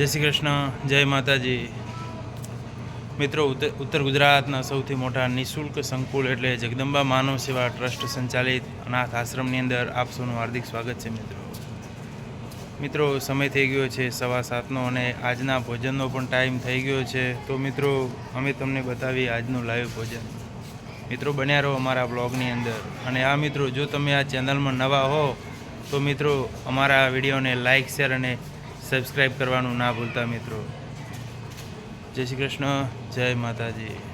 જય શ્રી કૃષ્ણ, જય માતાજી. મિત્રો, ઉત્તર ગુજરાતના સૌથી મોટા નિઃશુલ્ક સંકુલ એટલે જગદંબા માનવ સેવા ટ્રસ્ટ સંચાલિત અનાથ આશ્રમની અંદર આપ સૌનું હાર્દિક સ્વાગત છે. મિત્રો સમય થઈ ગયો છે 7:15 અને આજના ભોજનનો પણ ટાઈમ થઈ ગયો છે. તો મિત્રો, અમે તમને બતાવી આજનું લાઈવ ભોજન. મિત્રો, બન્યા રહો અમારા બ્લોગની અંદર. અને આ મિત્રો, જો તમે આ ચેનલમાં નવા હો તો મિત્રો અમારા વિડીયોને લાઇક, શેર અને સબસ્ક્રાઈબ કરવાનું ના ભૂલતા. મિત્રો, જય શ્રી કૃષ્ણ, જય માતાજી.